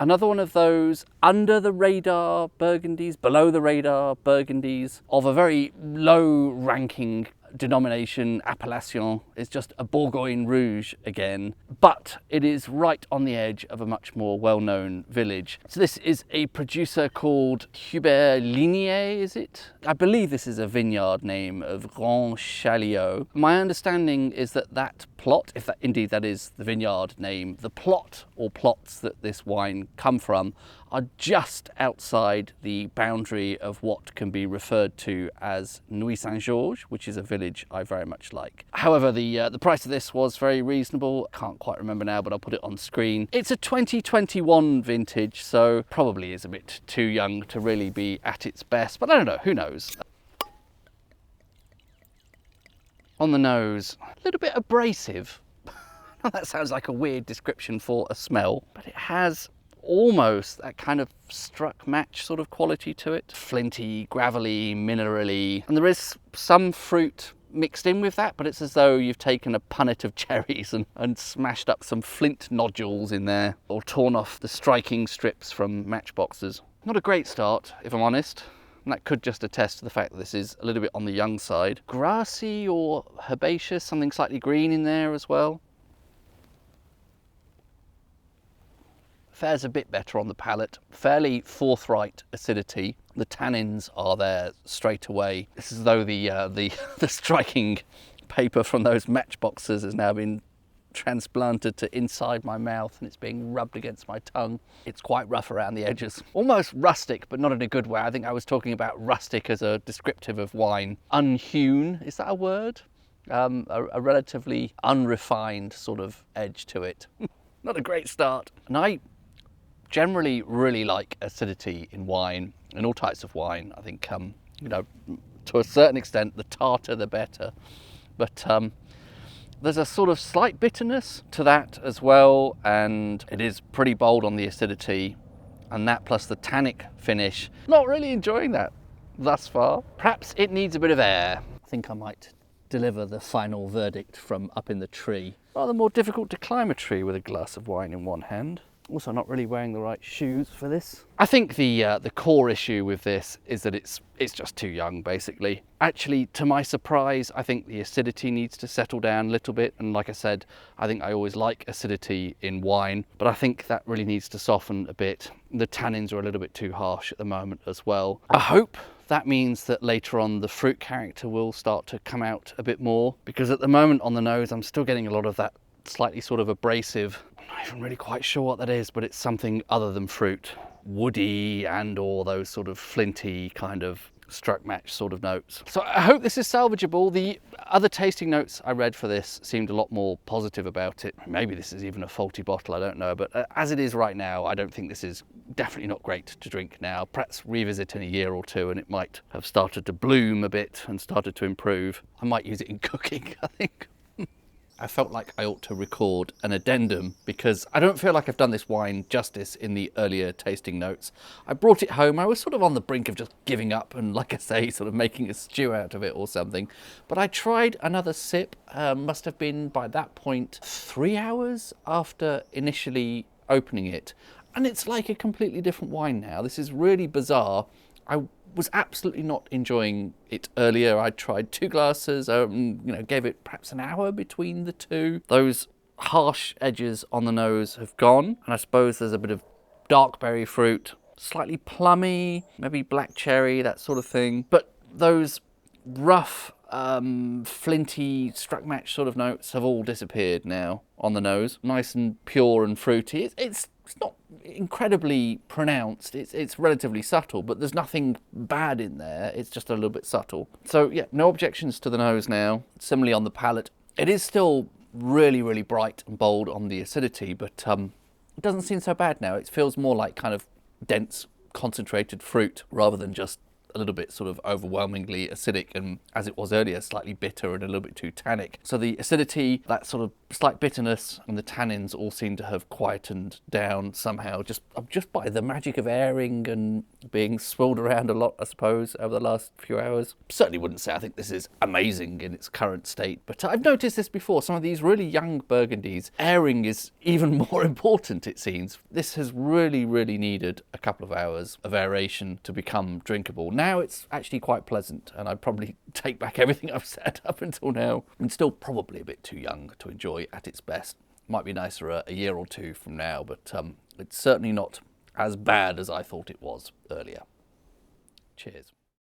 Another one of those under the radar Burgundies, below the radar Burgundies of a very low ranking denomination, appellation. Is just a Bourgoge Rouge again, but it is right on the edge of a much more well-known village. So this is a producer called Hubert Lignier, is it? I believe this is a vineyard name of Grand Chaliot. My understanding is that that plot, if that indeed that is the vineyard name, the plot or plots that this wine come from are just outside the boundary of what can be referred to as Nuits St Georges, which is a village I very much like. However, the price of this was very reasonable. I can't quite remember now, but I'll put it on screen. It's a 2021 vintage, so probably is a bit too young to really be at its best, but I don't know, who knows? On the nose, a little bit abrasive. That sounds like a weird description for a smell, but it has almost that kind of struck match sort of quality to it. Flinty, gravelly, minerally, and there is some fruit mixed in with that, but it's as though you've taken a punnet of cherries and smashed up some flint nodules in there, or torn off the striking strips from matchboxes. Not a great start, if I'm honest. And that could just attest to the fact that this is a little bit on the young side. Grassy or herbaceous, something slightly green in there as well. Fares a bit better on the palate. Fairly forthright acidity. The tannins are there straight away. It's as though the striking paper from those matchboxes has now been transplanted to inside my mouth and it's being rubbed against my tongue. It's quite rough around the edges. Almost rustic, but not in a good way. I think I was talking about rustic as a descriptive of wine. Unhewn, is that a word? A relatively unrefined sort of edge to it. Not a great start. And I generally really like acidity in wine, in all types of wine. I think, you know, to a certain extent, the tartar the better. But there's a sort of slight bitterness to that as well, and it is pretty bold on the acidity, and that plus the tannic finish. Not really enjoying that thus far. Perhaps it needs a bit of air. I think I might deliver the final verdict from up in the tree. Rather more difficult to climb a tree with a glass of wine in one hand. Also not really wearing the right shoes for this. I think the core issue with this is that it's just too young, basically. Actually, to my surprise, I think the acidity needs to settle down a little bit. And like I said, I think I always like acidity in wine, but I think that really needs to soften a bit. The tannins are a little bit too harsh at the moment as well. I hope that means that later on the fruit character will start to come out a bit more, because at the moment on the nose, I'm still getting a lot of that slightly sort of abrasive. I'm not even really quite sure what that is, but it's something other than fruit. Woody and or those sort of flinty kind of struck match sort of notes. So I hope this is salvageable. The other tasting notes I read for this seemed a lot more positive about it. Maybe this is even a faulty bottle, I don't know, but as it is right now, I don't think this is definitely not great to drink now. Perhaps revisit in a year or two and it might have started to bloom a bit and started to improve. I might use it in cooking, I think. I felt like I ought to record an addendum because I don't feel like I've done this wine justice in the earlier tasting notes. I brought it home. I was sort of on the brink of just giving up and, like I say, sort of making a stew out of it or something. But I tried another sip, must have been by that point 3 hours after initially opening it. And it's like a completely different wine now. This is really bizarre. I was absolutely not enjoying it earlier. I tried 2 glasses, gave it perhaps an hour between the two. Those harsh edges on the nose have gone, and I suppose there's a bit of dark berry fruit, slightly plummy, maybe black cherry, that sort of thing. But those rough, flinty, struck match sort of notes have all disappeared now on the nose. Nice and pure and fruity. It's not incredibly pronounced, it's relatively subtle, but there's nothing bad in there, it's just a little bit subtle. So yeah, no objections to the nose now. Similarly on the palate, it is still really, really bright and bold on the acidity, but it doesn't seem so bad now. It feels more like kind of dense, concentrated fruit rather than just a little bit sort of overwhelmingly acidic, and as it was earlier, slightly bitter and a little bit too tannic. So the acidity, that sort of slight bitterness, and the tannins all seem to have quietened down somehow, just by the magic of airing and being swirled around a lot, I suppose, over the last few hours. Certainly wouldn't say I think this is amazing in its current state, but I've noticed this before. Some of these really young Burgundies, airing is even more important, it seems. This has really, really needed a couple of hours of aeration to become drinkable. Now it's actually quite pleasant, and I'd probably take back everything I've said up until now. And still probably a bit too young to enjoy at its best. Might be nicer a year or two from now, but it's certainly not as bad as I thought it was earlier. Cheers.